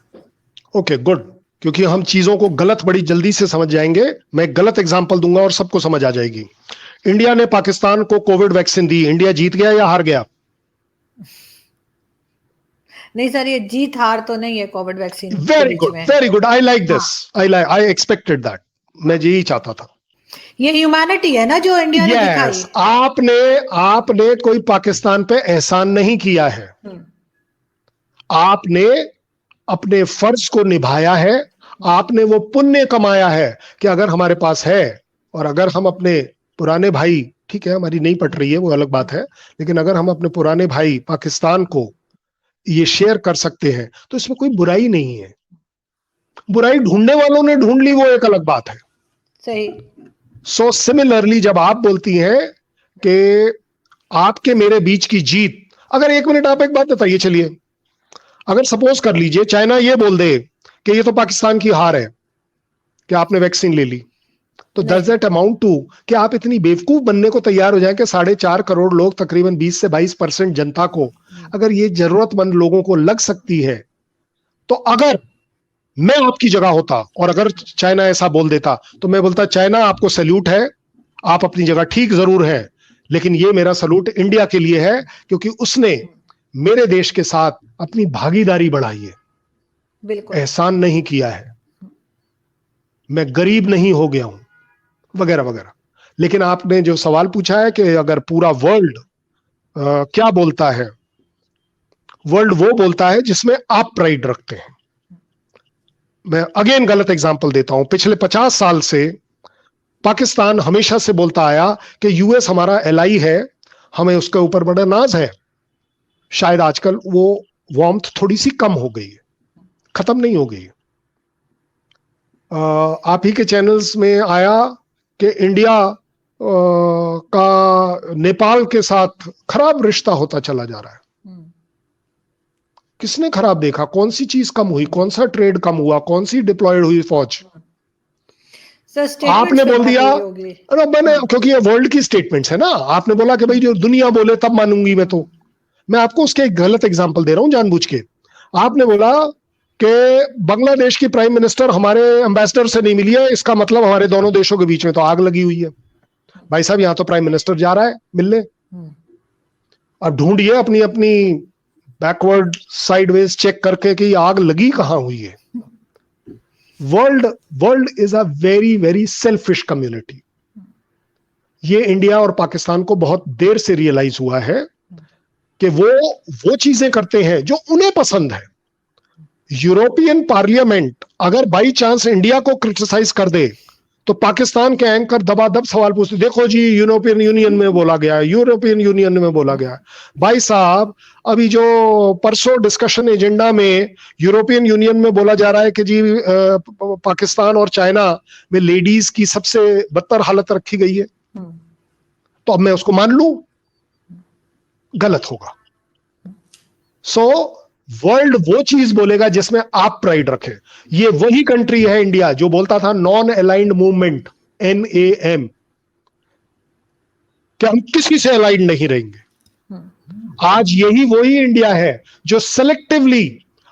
ओके, गुड, क्योंकि हम चीजों को गलत बड़ी जल्दी से समझ जाएंगे। मैं गलत एग्जांपल दूंगा और सबको समझ आ जाएगी। इंडिया ने पाकिस्तान को कोविड वैक्सीन दी, इंडिया जीत गया या हार गया? नहीं सर, ये जीत हार तो नहीं है Covid vaccine. Very good, very good, I like this, I expected that, मैं यही चाहता था। ये ह्यूमैनिटी है ना जो इंडिया ने दिखाई। आपने कोई पाकिस्तान पे एहसान नहीं किया है, आपने अपने फर्ज को निभाया है, आपने वो पुण्य कमाया है कि अगर हमारे पास है और अगर हम अपने पुराने भाई, ठीक है हमारी नहीं पट रही है वो अलग बात है, लेकिन अगर हम अपने पुराने भाई पाकिस्तान को ये शेयर कर सकते हैं तो इसमें कोई बुराई नहीं है। बुराई ढूंढने वालों ने ढूंढ ली, वो एक अलग बात है। सही। सो सिमिलरली जब आप बोलती हैं कि आपके मेरे बीच की जीत, अगर एक मिनट आप एक बात बताइए, चलिए अगर सपोज कर लीजिए चाइना ये बोल दे कि ये तो पाकिस्तान की हार है कि आपने वैक्सीन ले ली, तो डज दैट अमाउंट टू कि आप इतनी बेवकूफ बनने को तैयार हो जाएं कि 4.5 करोड़ लोग, तकरीबन 20 से 22% जनता को अगर ये जरूरतमंद लोगों को लग सकती है, तो अगर मैं आपकी जगह होता और अगर चाइना ऐसा बोल देता तो मैं बोलता चाइना आपको सैल्यूट है, आप अपनी जगह ठीक जरूर है, लेकिन ये मेरा सैल्यूट इंडिया के लिए है क्योंकि उसने मेरे देश के साथ अपनी भागीदारी बढ़ाई है, बिल्कुल एहसान नहीं किया है, मैं गरीब नहीं हो गया हूं, वगैरह वगैरह। लेकिन आपने जो सवाल पूछा है कि अगर पूरा वर्ल्ड क्या बोलता है, वर्ल्ड वो बोलता है जिसमें आप प्राइड रखते हैं। मैं अगेन गलत एग्जांपल देता हूं, पिछले 50 साल से पाकिस्तान हमेशा से बोलता आया कि यूएस हमारा एलाई है, हमें उसके ऊपर बड़ा नाज है। शायद आजकल वो वार्मथ थोड़ी सी कम हो गई है, खत्म नहीं हो गई। आप ही के चैनल्स में आया कि इंडिया का नेपाल के साथ खराब रिश्ता होता चला जा रहा है। किसने खराब देखा? कौन सी चीज कम हुई? कौन सा ट्रेड कम हुआ? कौन सी डिप्लॉयड हुई फौज? आपने बोल दिया, अरे मैंने, क्योंकि ये वर्ल्ड की स्टेटमेंट्स है ना, आपने बोला कि भाई जो दुनिया बोले तब मानूंगी मैं आपको उसके एक गलत एग्जांपल दे रहा हूं जानबूझ के। आपने बोला कि बांग्लादेश की प्राइम मिनिस्टर हमारे एम्बेसडर से नहीं मिली है, इसका मतलब हमारे दोनों देशों के बीच में तो आग लगी हुई है। भाई साहब, यहां तो प्राइम मिनिस्टर जा रहा है मिलने, अब ढूंढिए अपनी अपनी बैकवर्ड साइडवेज चेक करके कि आग लगी कहां हुई है। World is a very very selfish community. ये इंडिया और पाकिस्तान को बहुत देर से रियलाइज हुआ है कि वो चीजें करते हैं जो उन्हें पसंद है। यूरोपियन पार्लियामेंट अगर बाई चांस इंडिया को क्रिटिसाइज कर दे तो पाकिस्तान के एंकर दबादब सवाल पूछते, देखो जी यूरोपियन यूनियन में बोला गया है, यूरोपियन यूनियन में बोला गया है। भाई साहब, अभी जो परसों डिस्कशन एजेंडा में यूरोपियन यूनियन में बोला जा रहा है कि जी पाकिस्तान और चाइना में लेडीज की सबसे बदतर हालत रखी गई है, तो अब मैं उसको मान लूं? गलत होगा। सो वर्ल्ड वो चीज बोलेगा जिसमें आप प्राइड रखें। ये वही कंट्री है इंडिया जो बोलता था नॉन अलाइंड मूवमेंट, NAM, कि हम किसी से अलाइंड नहीं रहेंगे। आज यही वही इंडिया है जो सेलेक्टिवली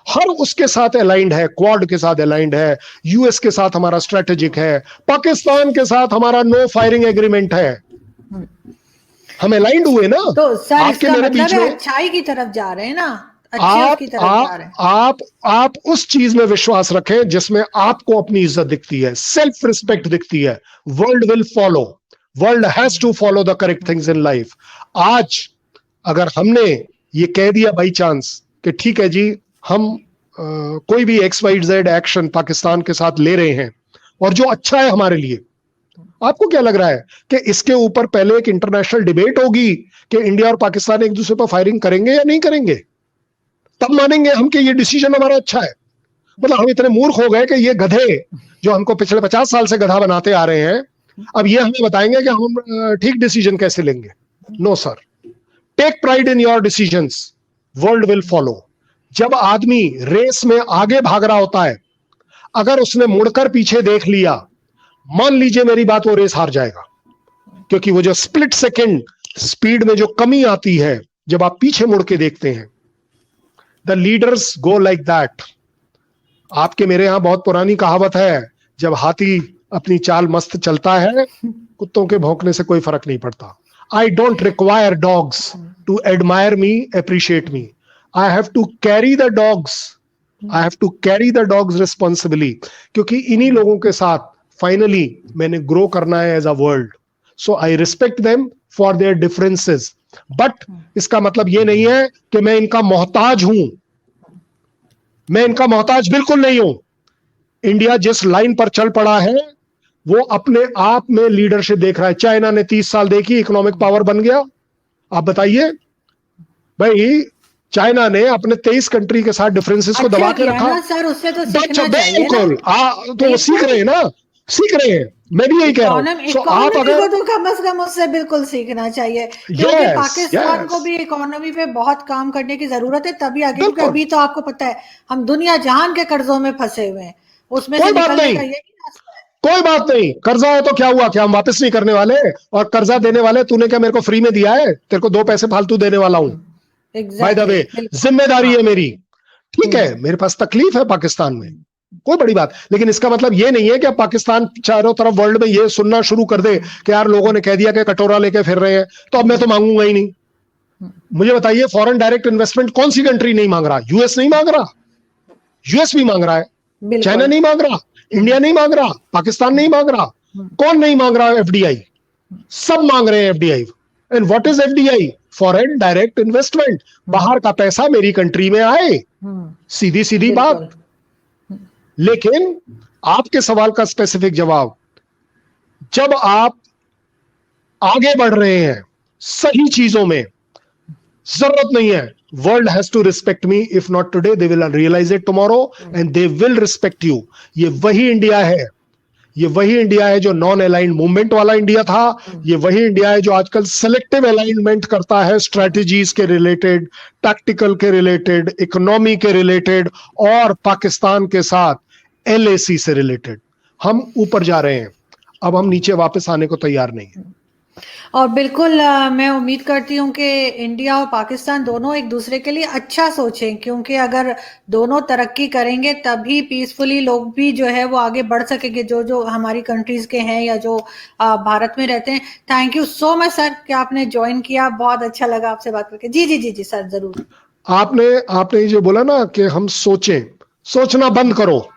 हर उसके साथ अलाइंड है, क्वाड के साथ अलाइंड है, यूएस के साथ हमारा स्ट्रेटेजिक है, पाकिस्तान के साथ हमारा नो फायरिंग एग्रीमेंट है। हम अलाइंड हुए ना, तो सर आपके इसका मेरे मतलब बीच है में अच्छाई की तरफ जा रहे हैं ना, अच्छे उसकी तरफ जा रहे हैं। आप उस चीज में विश्वास रखें जिसमें आपको अपनी इज्जत दिखती है, सेल्फ रिस्पेक्ट दिखती है। World will follow, world has to follow the correct things in life. आज अगर हमने ये कह दिया बाई चांस कि ठीक है जी, हम कोई भी XYZ एक्शन पाकिस्तान के साथ ले रहे हैं और जो अच्छा है हमारे लिए, आपको क्या लग रहा है कि इसके ऊपर पहले एक इंटरनेशनल डिबेट होगी कि इंडिया और पाकिस्तान एक दूसरे पर फायरिंग करेंगे या नहीं करेंगे? तब मानेंगे हम कि ये डिसीजन हमारा अच्छा है। मतलब हम इतने मूर्ख हो गए कि ये गधे जो हमको पिछले 50 साल से गधा बनाते आ रहे हैं, अब ये हमें बताएंगे कि हम ठीक डिसीजन कैसे लेंगे। No sir, take pride in your decisions, world will follow. जब आदमी रेस में आगे भाग रहा होता है, अगर उसने मुड़कर पीछे देख लिया, मान लीजिए मेरी बात, वो रेस हार जाएगा। क्योंकि वो जो स्प्लिट सेकंड स्पीड में जो कमी आती है जब आप पीछे मुड़ के देखते हैं, the leaders go like that. आपके मेरे यहां बहुत पुरानी कहावत है, जब हाथी अपनी चाल मस्त चलता है, कुत्तों के भौंकने से कोई फर्क नहीं पड़ता। I don't require dogs to admire me, appreciate me. I have to carry the dogs, I have to carry the dogs responsibly. क्योंकि इन्हीं लोगों के साथ फाइनली मैंने ग्रो करना है as a world. So I respect them for their differences, but इसका मतलब यह नहीं है कि मैं इनका मोहताज हूं। मैं इनका मोहताज बिल्कुल नहीं हूं। इंडिया जिस लाइन पर चल पड़ा है वो अपने आप में लीडरशिप देख रहा है। चाइना ने 30 साल देखी, इकोनॉमिक पावर बन गया। आप बताइए भाई, चाइना ने अपने 23 कंट्री के साथ डिफरेंसेस को दबा के रखा। सर उससे तो सीखना चाहिए बिल्कुल, तो वो सीख रहे हैं ना, सीख रहे हैं। मैं भी यही कह रहा हूं। आप अगर तो कम से कम उससे बिल्कुल सीखना चाहिए, क्योंकि पाकिस्तान को भी इकोनॉमी पे बहुत काम करने की जरूरत है, तभी आगे। क्योंकि अभी तो आपको पता है हम दुनिया जहान के कर्जों में फंसे हुए हैं, उसमें से निकलने का यही रास्ता है। कोई बात नहीं, कर्जा है तो क्या हुआ, क्या हम वापस नहीं करने वाले? और कर्जा देने वाले तूने क्या मेरे को फ्री में दिया है? तेरे को 2 पैसे फालतू देने वाला हूं। बाय द वे, जिम्मेदारी है मेरी। ठीक है, मेरे पास तकलीफ है पाकिस्तान में, कोई बड़ी बात, लेकिन इसका मतलब ये नहीं है कि अब पाकिस्तान चारों तरफ वर्ल्ड में ये सुनना शुरू कर दे कि यार लोगों ने कह दिया कि कटोरा लेके फिर रहे हैं तो अब मैं तो मांगूंगा ही नहीं। मुझे बताइए, फॉरेन डायरेक्ट इन्वेस्टमेंट कौन सी कंट्री नहीं मांग रहा? यूएस नहीं मांग रहा, यूएस भी मांग रहा है, चाइना नहीं मांग रहा, इंडिया नहीं मांग रहा, पाकिस्तान नहीं मांग रहा। कौन नहीं मांग रहा? FDI, सब मांग रहे हैं FDI। And what is FDI? Foreign direct investment. बाहर का पैसा मेरी कंट्री में आए, सीधी सीधी बात। लेकिन आपके सवाल का स्पेसिफिक जवाब, जब आप आगे बढ़ रहे हैं सही चीजों में, जरूरत नहीं है world has to respect me. If not today they will realise it tomorrow and they will respect you. ये वही इंडिया है, ये वही इंडिया है जो नॉन अलाइंड मूवमेंट वाला इंडिया था। ये वही इंडिया है जो आजकल सेलेक्टिव अलाइनमेंट करता है, स्ट्रेटजीज के रिलेटेड, टैक्टिकल के रिलेटेड, इकोनॉमी के रिलेटेड और पाकिस्तान के साथ LAC से रिलेटेड। हम ऊपर जा रहे हैं, अब हम नीचे वापस आने को तैयार नहीं है। और बिल्कुल मैं उम्मीद करती हूँ कि इंडिया और पाकिस्तान दोनों एक दूसरे के लिए अच्छा सोचें, क्योंकि अगर दोनों तरक्की करेंगे तभी पीसफुली लोग भी जो है वो आगे बढ़ सकेंगे, जो जो हमारी कंट्रीज के हैं या जो भारत में रहते हैं। Thank you so much sir कि आपने ज्वाइन किया, बहुत अच्छा लगा आपसे बात करके। जी जी जी जी सर, जरूर। आपने जो बोला ना कि हम सोचें, सोचना बंद करो,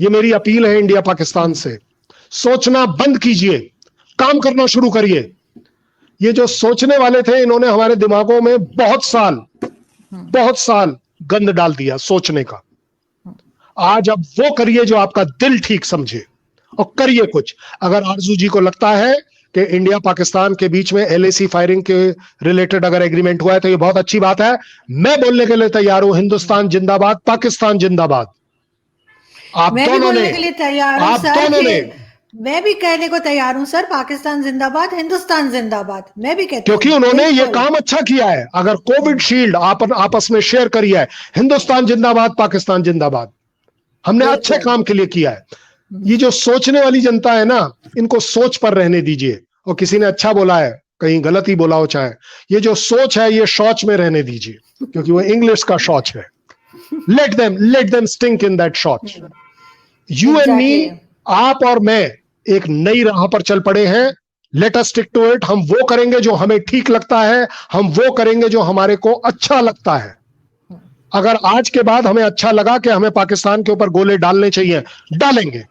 ये मेरी अपील है इंडिया पाकिस्तान से। सोचना बंद कीजिए, काम करना शुरू करिए। ये जो सोचने वाले थे, इन्होंने हमारे दिमागों में बहुत साल गंद डाल दिया सोचने का। आज अब वो करिए जो आपका दिल ठीक समझे और करिए कुछ। अगर आरजू जी को लगता है कि इंडिया पाकिस्तान के बीच में LAC फायरिंग के रिलेटेड अगर एग्रीमेंट हुआ है तो ये बहुत अच्छी बात है। मैं बोलने के लिए तैयार हूं, हिंदुस्तान जिंदाबाद, पाकिस्तान जिंदाबाद। आप दोनों ने, मैं भी कहने को तैयार हूं सर, पाकिस्तान जिंदाबाद, हिंदुस्तान जिंदाबाद। मैं भी कहती हूं, क्योंकि उन्होंने ये काम अच्छा किया है। अगर कोविड शील्ड आपस में शेयर करिए है, हिंदुस्तान जिंदाबाद, पाकिस्तान जिंदाबाद, हमने अच्छे काम के लिए किया है। ये जो सोचने वाली जनता है ना, इनको सोच पर रहने दीजिए। और किसी ने अच्छा बोला है, कहीं गलत ही बोला हो चाहे, ये जो सोच है ये शौच में रहने दीजिए, क्योंकि वो इंग्लिश का शौच है। Let them stink in that शौच। यू एंड मी, आप और मैं एक नई राह पर चल पड़े हैं। Let us stick to it. हम वो करेंगे जो हमें ठीक लगता है, हम वो करेंगे जो हमारे को अच्छा लगता है। अगर आज के बाद हमें अच्छा लगा कि हमें पाकिस्तान के ऊपर गोले डालने चाहिए, डालेंगे।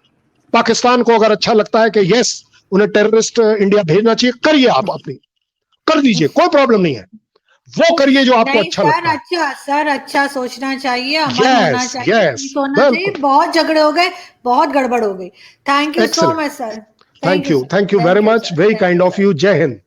पाकिस्तान को अगर अच्छा लगता है कि यस उन्हें टेररिस्ट इंडिया भेजना चाहिए, करिए, आप अपनी कर दीजिए, कोई प्रॉब्लम नहीं है, वो करिए जो आपको नहीं अच्छा सर, लगता है। अच्छा सर, अच्छा सोचना चाहिए, अमन होना यस चाहिए, यस, पीस होना चाहिए। बिल्कुल, बहुत झगड़े हो गए, बहुत गड़बड़ हो गई। Thank you so excellent, much sir. Thank you, thank very you much, sir, very thank kind you of sir. You. जय हिंद।